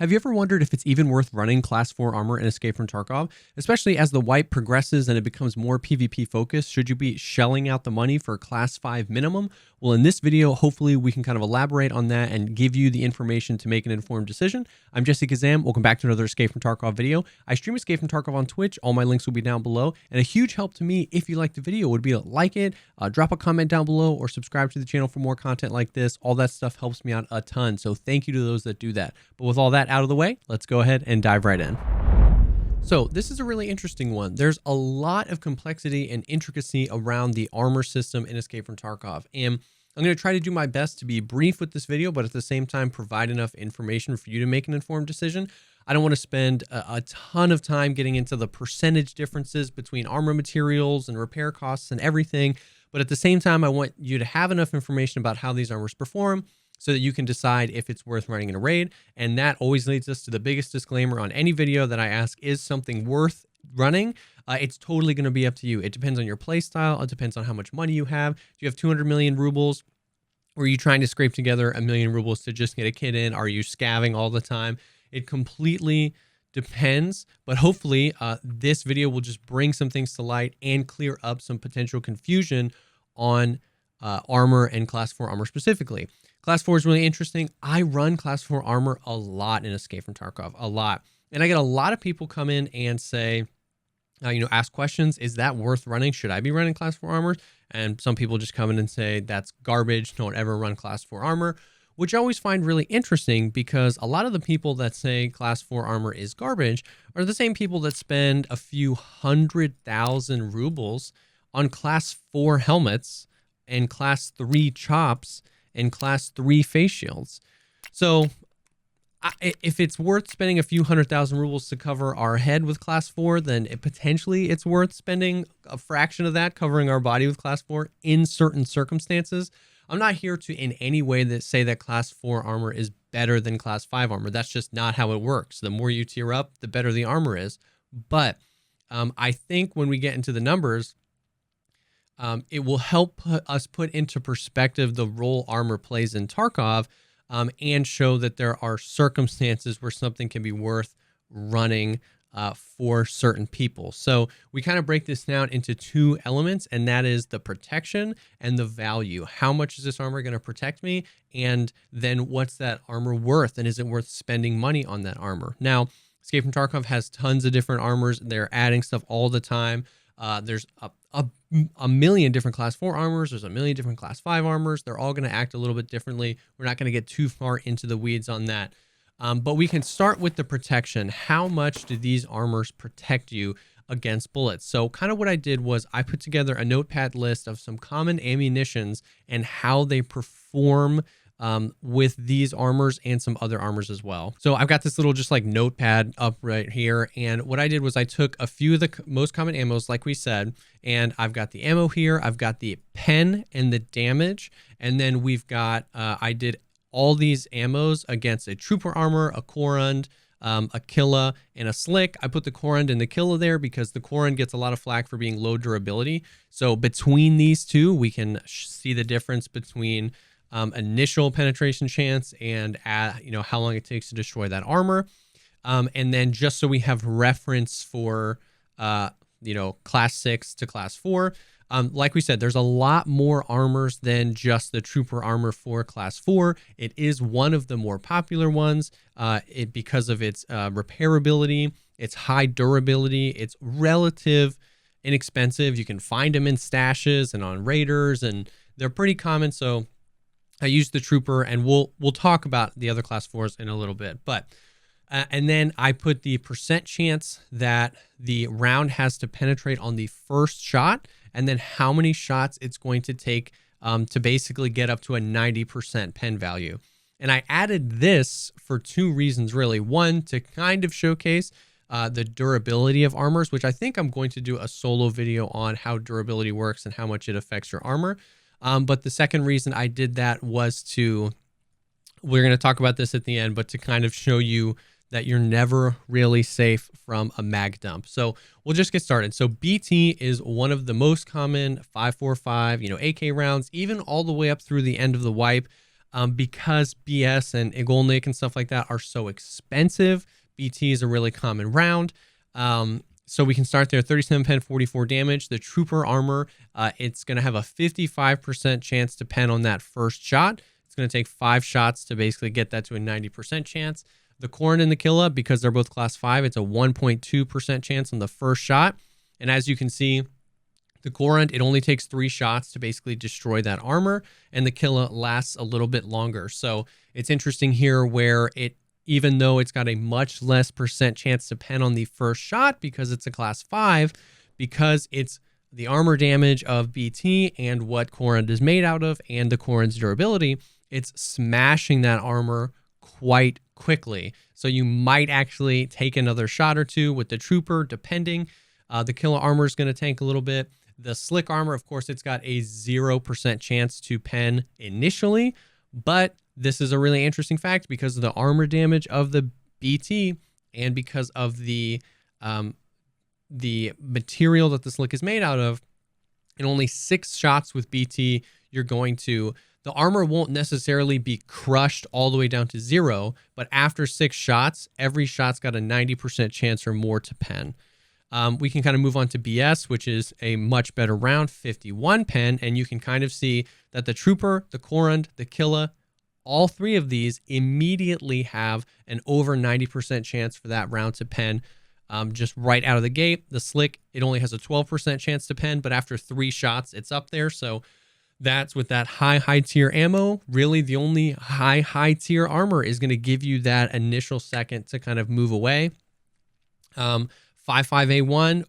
Have you ever wondered if it's even worth running Class 4 armor in Escape from Tarkov? Especially as the wipe progresses and it becomes more PvP focused, should you be shelling out the money for Class 5 minimum? Well, in this video, hopefully we can kind of elaborate on that and give you the information to make an informed decision. I'm JesseKazam. Welcome back to another Escape from Tarkov video. I stream Escape from Tarkov on Twitch. All my links will be down below. And a huge help to me if you like the video would be to like it, drop a comment down below, or subscribe to the channel for more content like this. All that stuff helps me out a ton. So thank you to those that do that. But with all that out of the way, let's go ahead and dive right in. So this is a really interesting one. There's a lot of complexity and intricacy around the armor system in Escape from Tarkov. And I'm going to try to do my best to be brief with this video, but at the same time, provide enough information for you to make an informed decision. I don't want to spend a ton of time getting into the percentage differences between armor materials and repair costs and everything. But at the same time, I want you to have enough information about how these armors perform so that you can decide if it's worth running in a raid. And that always leads us to the biggest disclaimer on any video that I ask, is something worth running? It's totally going to be up to you. It depends on your play style. It depends on how much money you have. Do you have 200 million rubles? Or are you trying to scrape together 1 million rubles to just get a kit in? Are you scavving all the time? It completely depends, but hopefully this video will just bring some things to light and clear up some potential confusion on armor and Class 4 armor specifically. Class 4 is really interesting. I run Class 4 armor a lot in Escape from Tarkov, a lot. And I get a lot of people come in and say, ask questions. Is that worth running? Should I be running Class 4 armor? And some people just come in and say, that's garbage. Don't ever run Class 4 armor, which I always find really interesting because a lot of the people that say Class 4 armor is garbage are the same people that spend a few 100,000 rubles on Class 4 helmets and Class 3 chops and Class 3 face shields. So if it's worth spending a few 100,000 rubles to cover our head with Class 4, then potentially it's worth spending a fraction of that covering our body with Class 4 in certain circumstances. I'm not here to in any way say that Class 4 armor is better than Class 5 armor. That's just not how it works. The more you tier up, the better the armor is. But I think when we get into the numbers, it will help us put into perspective the role armor plays in Tarkov, and show that there are circumstances where something can be worth running for certain people. So we kind of break this down into two elements, and that is the protection and the value. How much is this armor going to protect me? And then what's that armor worth? And is it worth spending money on that armor? Now, Escape from Tarkov has tons of different armors. They're adding stuff all the time. There's a million different Class 4 armors. There's a million different Class 5 armors. They're all going to act a little bit differently. We're not going to get too far into the weeds on that. But we can start with the protection. How much do these armors protect you against bullets? So kind of what I did was I put together a notepad list of some common ammunitions and how they perform with these armors and some other armors as well. So I've got this little just like notepad up right here. And what I did was I took a few of the most common ammos, like we said, and I've got the ammo here. I've got the pen and the damage. And then we've got, I did all these ammos against a trooper armor, a Korund, a Killa, and a Slick. I put the Korund and the Killa there because the Korund gets a lot of flack for being low durability. So between these two, we can see the difference between initial penetration chance and how long it takes to destroy that armor. And then just so we have reference for, Class 6 to Class 4. Like we said, there's a lot more armors than just the trooper armor for Class 4. It is one of the more popular ones because of its repairability, its high durability, its relative inexpensive. You can find them in stashes and on raiders, and they're pretty common. So I used the trooper, and we'll talk about the other Class 4s in a little bit. But and then I put the percent chance that the round has to penetrate on the first shot, and then how many shots it's going to take to basically get up to a 90% pen value. And I added this for two reasons, really. One, to kind of showcase the durability of armors, which I think I'm going to do a solo video on how durability works and how much it affects your armor. But the second reason I did that was we're going to talk about this at the end, but to kind of show you that you're never really safe from a mag dump. So we'll just get started. So BT is one of the most common 5.45, AK rounds, even all the way up through the end of the wipe. because BS and Igolnik and stuff like that are so expensive. BT is a really common round. So we can start there. 37 pen, 44 damage. The Trooper armor, it's going to have a 55% chance to pen on that first shot. It's going to take 5 shots to basically get that to a 90% chance. The Corrin and the Killa, because they're both class 5, it's a 1.2% chance on the first shot. And as you can see, the Corrin, it only takes 3 shots to basically destroy that armor, and the Killa lasts a little bit longer. So it's interesting here where it, even though it's got a much less percent chance to pen on the first shot because it's a class 5, because it's the armor damage of BT and what Corrin is made out of and the Corrin's durability, it's smashing that armor quite quickly. So you might actually take another shot or two with the Trooper, depending. The Killa armor is going to tank a little bit. The Slick armor, of course, it's got a 0% chance to pen initially, but this is a really interesting fact because of the armor damage of the BT and because of the material that the Slick is made out of. In only 6 shots with BT, you're going to, the armor won't necessarily be crushed all the way down to 0, but after 6 shots, every shot's got a 90% chance or more to pen. We can kind of move on to BS, which is a much better round, 51 pen, and you can kind of see that the Trooper, the Corrin, the Killa, all 3 of these immediately have an over 90% chance for that round to pen just right out of the gate. The Slick, it only has a 12% chance to pen, but after 3 shots, it's up there. So that's with that high tier ammo. Really, the only high tier armor is going to give you that initial second to kind of move away. 55A1,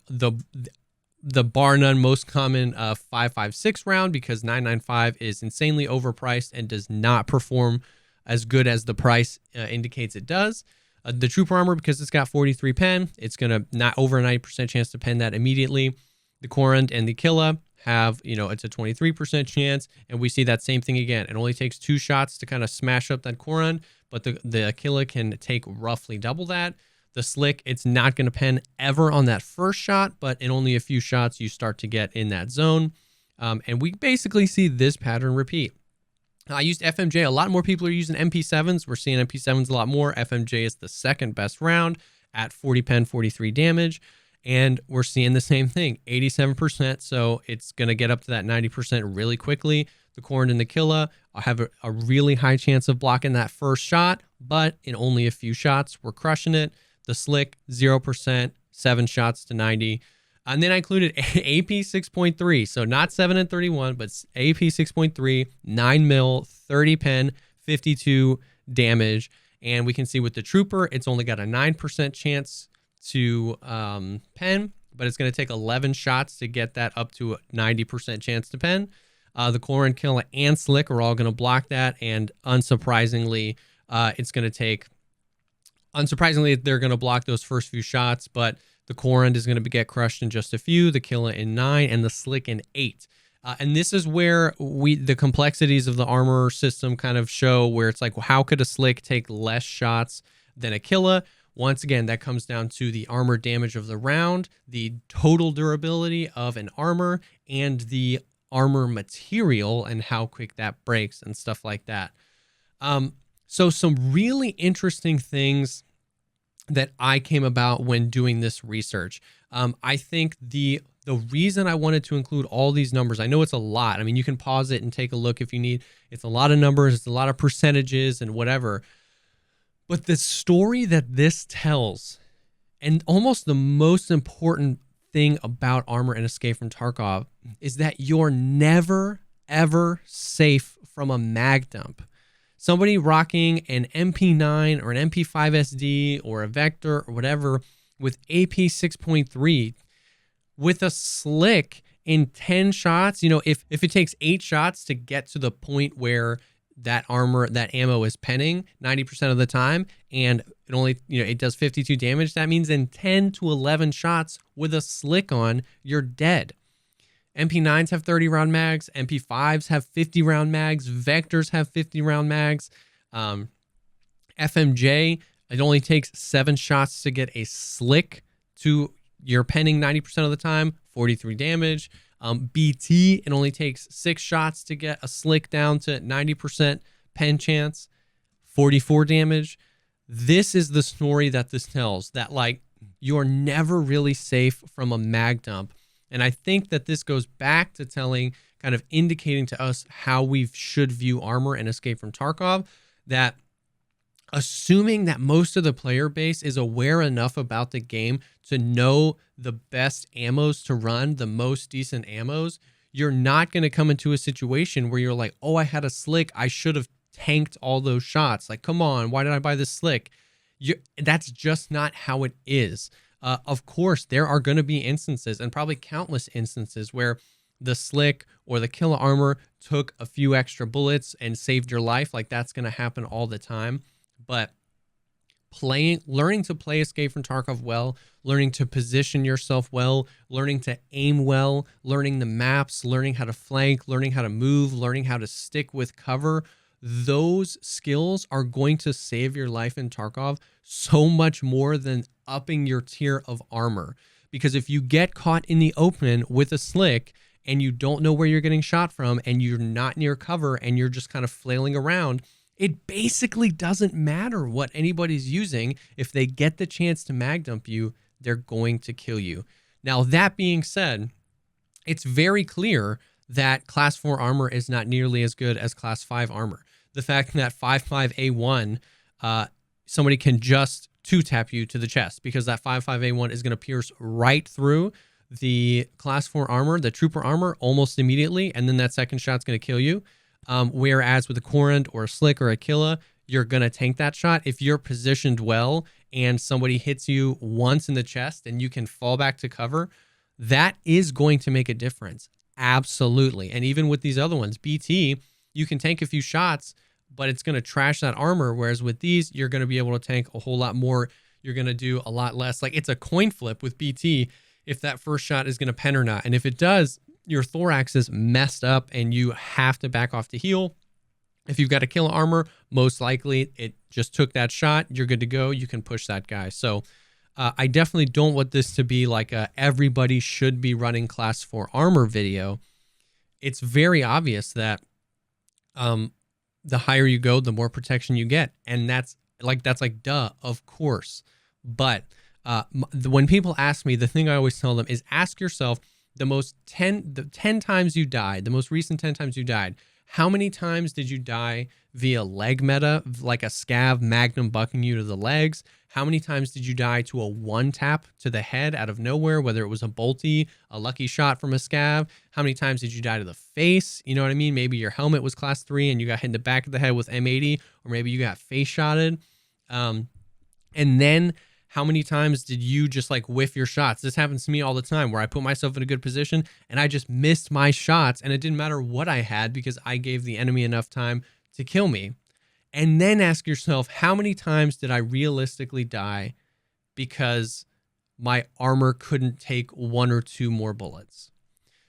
the bar none most common 5.56 round, because 9.95 is insanely overpriced and does not perform as good as the price indicates it does. The Trooper armor, because it's got 43 pen, it's gonna not over a 90% chance to pen that immediately. The Corrin and the Killa have, it's a 23% chance, and we see that same thing again. It only takes 2 shots to kind of smash up that Corrin, but the Killa can take roughly double that. The Slick, it's not going to pen ever on that first shot, but in only a few shots, you start to get in that zone. And we basically see this pattern repeat. I used FMJ. A lot more people are using MP7s. We're seeing MP7s a lot more. FMJ is the second best round at 40 pen, 43 damage. And we're seeing the same thing, 87%. So it's going to get up to that 90% really quickly. The Corrin and the Killa have a really high chance of blocking that first shot, but in only a few shots, we're crushing it. The Slick, 0%, 7 shots to 90. And then I included AP 6.3. So not 7 and 31, but AP 6.3, 9 mil, 30 pen, 52 damage. And we can see with the Trooper, it's only got a 9% chance to pen, but it's going to take 11 shots to get that up to a 90% chance to pen. The Corrin, Killa, and Slick are all going to block that. And unsurprisingly, they're going to block those first few shots, but the Corrin is going to get crushed in just a few, the Killa in 9, and the Slick in 8. And this is where the complexities of the armor system kind of show, where it's like, well, how could a Slick take less shots than a Killa? Once again, that comes down to the armor damage of the round, the total durability of an armor, and the armor material and how quick that breaks and stuff like that. So some really interesting things that I came about when doing this research. I think the reason I wanted to include all these numbers, I know it's a lot. I mean, you can pause it and take a look if you need. It's a lot of numbers. It's a lot of percentages and whatever. But the story that this tells, and almost the most important thing about Armor and Escape from Tarkov, is that you're never, ever safe from a mag dump. Somebody rocking an MP9 or an MP5 SD or a Vector or whatever with AP 6.3 with a Slick in 10 shots, if it takes 8 shots to get to the point where that ammo is penning 90% of the time, and it only, it does 52 damage, that means in 10 to 11 shots with a Slick on, you're dead. MP9s have 30 round mags. MP5s have 50 round mags. Vectors have 50 round mags. FMJ, it only takes 7 shots to get a Slick to your penning 90% of the time, 43 damage. BT, it only takes 6 shots to get a Slick down to 90% pen chance, 44 damage. This is the story that this tells, that like you're never really safe from a mag dump. And I think that this goes back to telling, kind of indicating to us how we should view armor and Escape from Tarkov, that assuming that most of the player base is aware enough about the game to know the best ammos to run, the most decent ammos, you're not going to come into a situation where you're like, oh, I had a slick, I should have tanked all those shots. Like, come on, why did I buy this slick? That's just not how it is. Of course, there are going to be instances, and probably countless instances, where the slick or the killer armor took a few extra bullets and saved your life. Like, that's going to happen all the time. But learning to play Escape from Tarkov well, learning to position yourself well, learning to aim well, learning the maps, learning how to flank, learning how to move, learning how to stick with cover, those skills are going to save your life in Tarkov so much more than upping your tier of armor. Because if you get caught in the open with a slick and you don't know where you're getting shot from and you're not near cover and you're just kind of flailing around, it basically doesn't matter what anybody's using. If they get the chance to mag dump you, they're going to kill you. Now, that being said, it's very clear that Class 4 armor is not nearly as good as Class 5 armor. The fact that 5.5A1, somebody can just 2-tap you to the chest, because that 5.5A1 is going to pierce right through the Class 4 armor, the Trooper armor, almost immediately, and then that second shot's going to kill you. Whereas with a Corant or a Slick or a Killa, you're going to tank that shot. If you're positioned well and somebody hits you once in the chest and you can fall back to cover, that is going to make a difference. Absolutely. And even with these other ones, BT, you can tank a few shots, but it's going to trash that armor. Whereas with these, you're going to be able to tank a whole lot more. You're going to do a lot less. Like, it's a coin flip with BT if that first shot is going to pen or not. And if it does, your thorax is messed up and you have to back off to heal. If you've got a kill armor, most likely it just took that shot. You're good to go. You can push that guy. So I definitely don't want this to be like a everybody should be running Class 4 armor video. It's very obvious that the higher you go, the more protection you get. And that's like duh, of course. But when people ask me, the thing I always tell them is ask yourself, the 10 times you died, the most recent 10 times you died, how many times did you die via leg meta, like a scav magnum bucking you to the legs? How many times did you die to a 1-tap to the head out of nowhere, whether it was a bolty, a lucky shot from a scav? How many times did you die to the face? You know what I mean? Maybe your helmet was class 3 and you got hit in the back of the head with M80, or maybe you got face shotted. And then how many times did you just like whiff your shots? This happens to me all the time, where I put myself in a good position and I just missed my shots, and it didn't matter what I had because I gave the enemy enough time to kill me. And then ask yourself, how many times did I realistically die because my armor couldn't take 1 or 2 more bullets?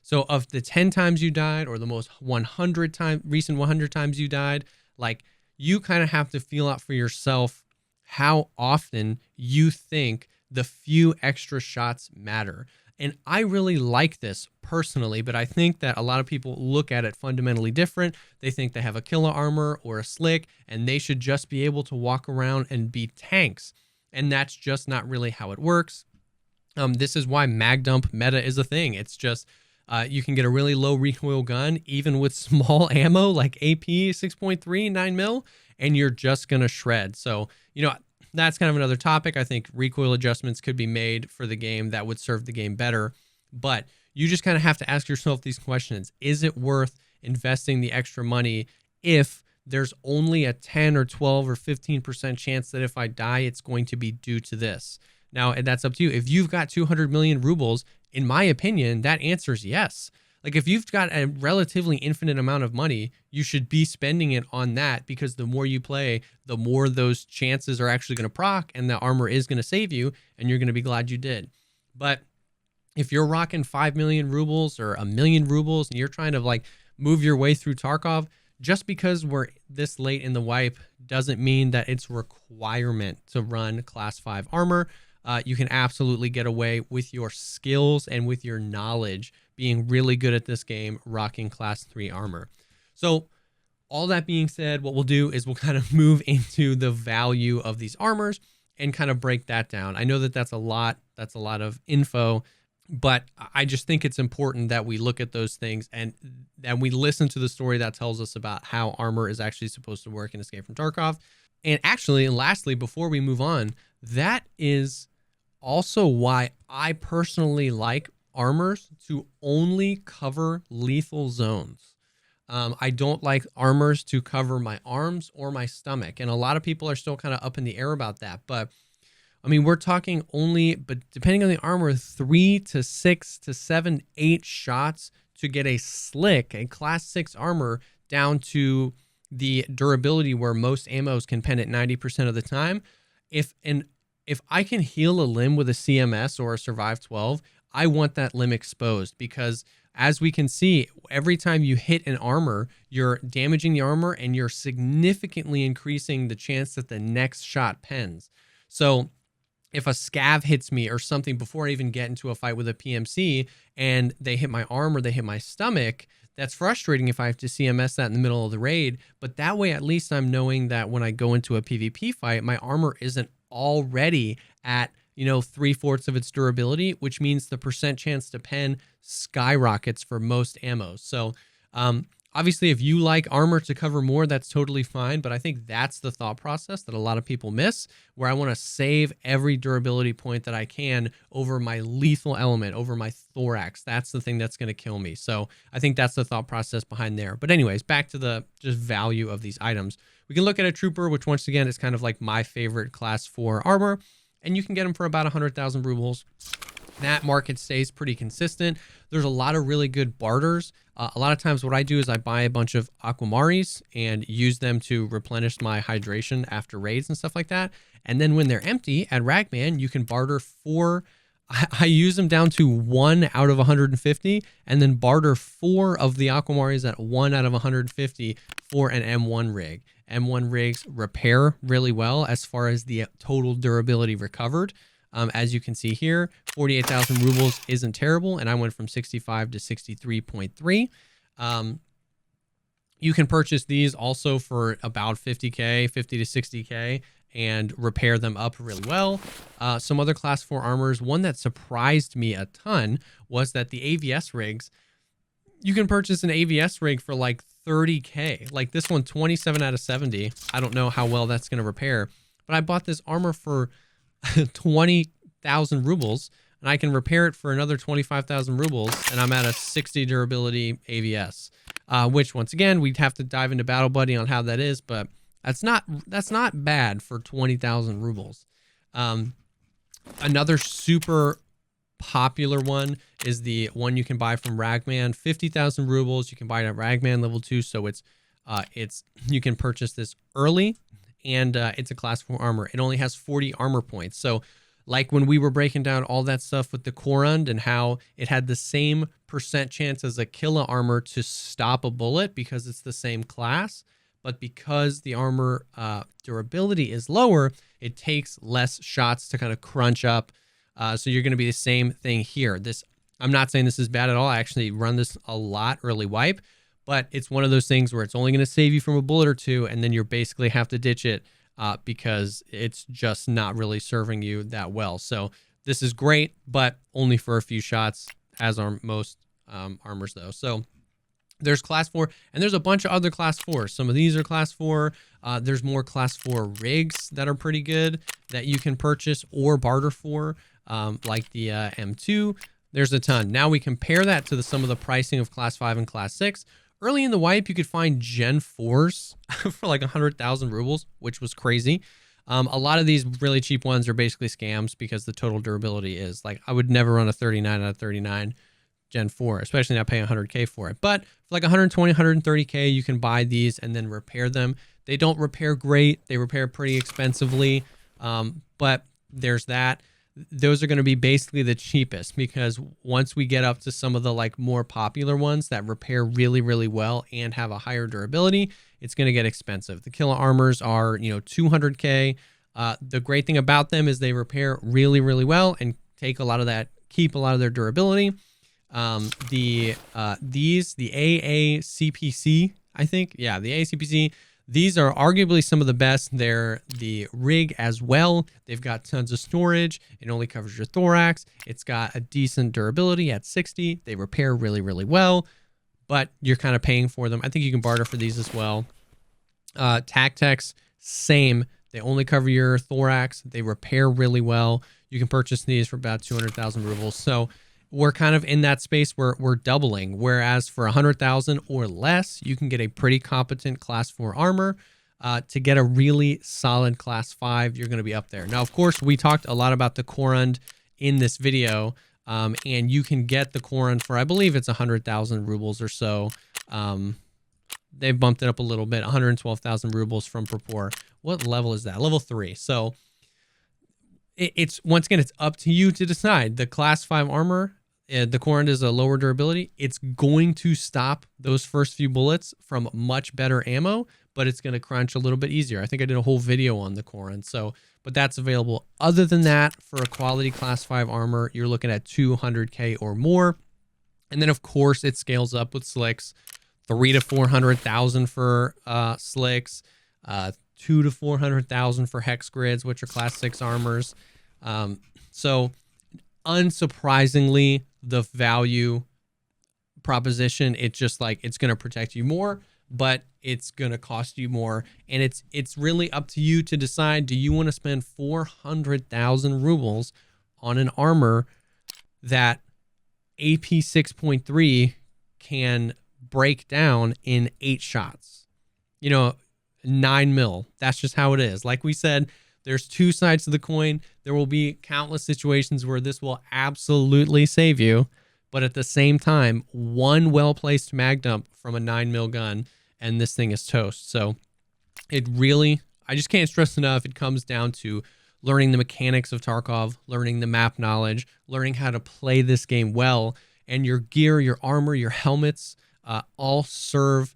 So of the 10 times you died, or the most recent 100 times you died, like, you kind of have to feel out for yourself how often you think the few extra shots matter. And I really like this personally, but I think that a lot of people look at it fundamentally different. They think they have a killer armor or a slick, and they should just be able to walk around and be tanks. And that's just not really how it works. This is why mag dump meta is a thing. It's just you can get a really low recoil gun, even with small ammo like AP 6.3, 9mm, and you're just going to shred. So, that's kind of another topic. I think recoil adjustments could be made for the game that would serve the game better. But you just kind of have to ask yourself these questions. Is it worth investing the extra money if there's only a 10 or 12 or 15% chance that if I die, it's going to be due to this? Now, and that's up to you. If you've got 200 million rubles, in my opinion, that answer is yes. Like, if you've got a relatively infinite amount of money, you should be spending it on that, because the more you play, the more those chances are actually going to proc, and the armor is going to save you, and you're going to be glad you did. But if you're rocking 5 million rubles or 1 million rubles and you're trying to like move your way through Tarkov, just because we're this late in the wipe doesn't mean that it's a requirement to run Class 5 armor. You can absolutely get away with your skills and with your knowledge being really good at this game, rocking Class 3 armor. So all that being said, what we'll do is we'll kind of move into the value of these armors and kind of break that down. I know that that's a lot of info, but I just think it's important that we look at those things and that we listen to the story that tells us about how armor is actually supposed to work in Escape from Tarkov. And actually, and lastly, before we move on, that is also why I personally like armors to only cover lethal zones. I don't like armors to cover my arms or my stomach. And a lot of people are still kind of up in the air about that. But I mean, we're talking only, but depending on the armor, 3 to 6 to 7, 8 shots to get a slick, a class 6 armor down to the durability where most ammos can pen at 90% of the time. If I can heal a limb with a CMS or a Survive 12, I want that limb exposed, because as we can see, every time you hit an armor, you're damaging the armor and you're significantly increasing the chance that the next shot pens. So if a scav hits me or something before I even get into a fight with a PMC and they hit my arm or they hit my stomach, that's frustrating if I have to CMS that in the middle of the raid. But that way, at least I'm knowing that when I go into a PvP fight, my armor isn't already at 3/4 of its durability, which means the percent chance to pen skyrockets for most ammos. So obviously, if you like armor to cover more, that's totally fine. But I think that's the thought process that a lot of people miss, where I want to save every durability point that I can over my lethal element, over my thorax. That's the thing that's going to kill me. So I think that's the thought process behind there. But anyways, back to the just value of these items. We can look at a trooper, which once again is kind of like my favorite class 4 armor. And you can get them for about 100,000 rubles. That market stays pretty consistent. There's a lot of really good barters. A lot of times what I do is I buy a bunch of Aquamaris and use them to replenish my hydration after raids and stuff like that. And then when they're empty at Ragman, you can barter for, I use them down to 1 out of 150 and then barter 4 of the Aquamaris at 1 out of 150 for an M1 rig. M1 rigs repair really well as far as the total durability recovered. As you can see here, 48,000 rubles isn't terrible, and I went from 65 to 63.3. You can purchase these also for about 50K, 50 to 60K, and repair them up really well. Some other class 4 armors, one that surprised me a ton was that the AVS rigs, you can purchase an AVS rig for like 30K. Like this one, 27 out of 70. I don't know how well that's going to repair, but I bought this armor for 20,000 rubles and I can repair it for another 25,000 rubles, and I'm at a 60 durability AVS, which once again, we'd have to dive into Battle Buddy on how that is, but that's not bad for 20,000 rubles. Another super popular one is the one you can buy from Ragman, 50,000 rubles. You can buy it at Ragman level 2. So it's you can purchase this early, and it's a class 4 armor. It only has 40 armor points. So like when we were breaking down all that stuff with the Korund and how it had the same percent chance as a Killa armor to stop a bullet because it's the same class, but because the armor durability is lower, it takes less shots to kind of crunch up. So you're going to be the same thing here. I'm not saying this is bad at all. I actually run this a lot early wipe, but it's one of those things where it's only going to save you from a bullet or two, and then you basically have to ditch it because it's just not really serving you that well. So this is great, but only for a few shots, as are most armors though. So there's class 4, and there's a bunch of other class 4s. Some of these are class 4. There's more class 4 rigs that are pretty good that you can purchase or barter for, like the M2. There's a ton. Now we compare that to some of the pricing of class 5 and class 6. Early in the wipe, you could find Gen 4s for like 100,000 rubles, which was crazy. A lot of these really cheap ones are basically scams because the total durability is like, I would never run a 39 out of 39 Gen 4, especially not paying 100K for it. But for like 120, 130K, you can buy these and then repair them. They don't repair great. They repair pretty expensively. But there's that. Those are going to be basically the cheapest, because once we get up to some of the like more popular ones that repair really, really well and have a higher durability, it's going to get expensive. The Killa armors are, 200K. The great thing about them is they repair really, really well and take a lot of that, keep a lot of their durability. The AACPC I think. Yeah, the ACPC. These are arguably some of the best. They're the rig as well. They've got tons of storage. It only covers your thorax. It's got a decent durability at 60. They repair really, really well, but you're kind of paying for them. I think you can barter for these as well. Tactex, same. They only cover your thorax. They repair really well. You can purchase these for about 200,000 rubles. So we're kind of in that space where we're doubling. Whereas for 100,000 or less, you can get a pretty competent class 4 armor. To get a really solid class 5, you're going to be up there. Now, of course, we talked a lot about the Korund in this video, and you can get the Korund for, I believe it's 100,000 rubles or so. They've bumped it up a little bit, 112,000 rubles from Purpur. What level is that? Level 3. So it's once again, it's up to you to decide. The class 5 armor, the Korund is a lower durability. It's going to stop those first few bullets from much better ammo, but it's going to crunch a little bit easier. I think I did a whole video on the Korund. So, but that's available. Other than that, for a quality class 5 armor, you're looking at 200K or more. And then of course it scales up with slicks, 300 to 400,000 for slicks, 200 to 400,000 for hex grids, which are class 6 armors. So unsurprisingly, the value proposition, it's just like, it's going to protect you more, but it's going to cost you more. And it's really up to you to decide, do you want to spend 400,000 rubles on an armor that AP 6.3 can break down in 8 shots? You know, 9 mil. That's just how it is. Like we said, there's two sides to the coin. There will be countless situations where this will absolutely save you, but at the same time, one well-placed mag dump from a 9 mil gun and this thing is toast. So it really, I just can't stress enough, it comes down to learning the mechanics of Tarkov, learning the map knowledge, learning how to play this game well, and your gear, your armor, your helmets, all serve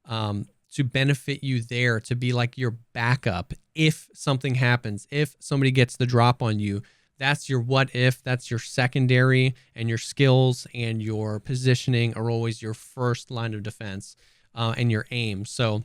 to benefit you there, to be like your backup if something happens, if somebody gets the drop on you. That's your what if, that's your secondary, and your skills and your positioning are always your first line of defense, and your aim. So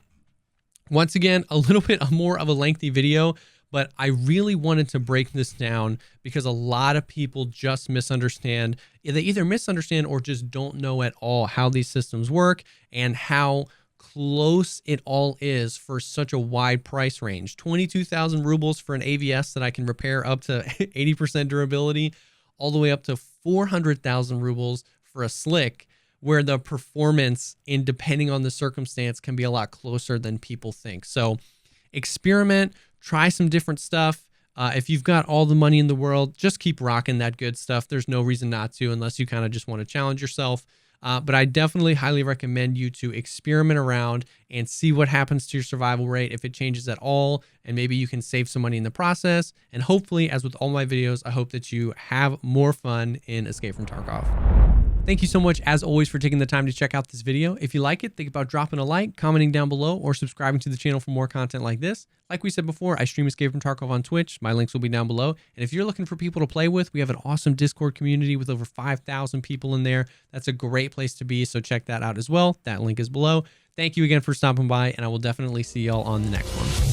once again, a little bit more of a lengthy video, but I really wanted to break this down because a lot of people just misunderstand. They either misunderstand or just don't know at all how these systems work and how close it all is for such a wide price range. 22,000 rubles for an AVS that I can repair up to 80% durability, all the way up to 400,000 rubles for a slick, where the performance, in depending on the circumstance, can be a lot closer than people think. So experiment, try some different stuff. If you've got all the money in the world, just keep rocking that good stuff. There's no reason not to, unless you kind of just want to challenge yourself. But I definitely highly recommend you to experiment around and see what happens to your survival rate, if it changes at all, and maybe you can save some money in the process. And hopefully, as with all my videos, I hope that you have more fun in Escape from Tarkov. Thank you so much, as always, for taking the time to check out this video. If you like it, think about dropping a like, commenting down below, or subscribing to the channel for more content like this. Like we said before, I stream Escape from Tarkov on Twitch. My links will be down below. And if you're looking for people to play with, we have an awesome Discord community with over 5,000 people in there. That's a great place to be, so check that out as well. That link is below. Thank you again for stopping by, and I will definitely see y'all on the next one.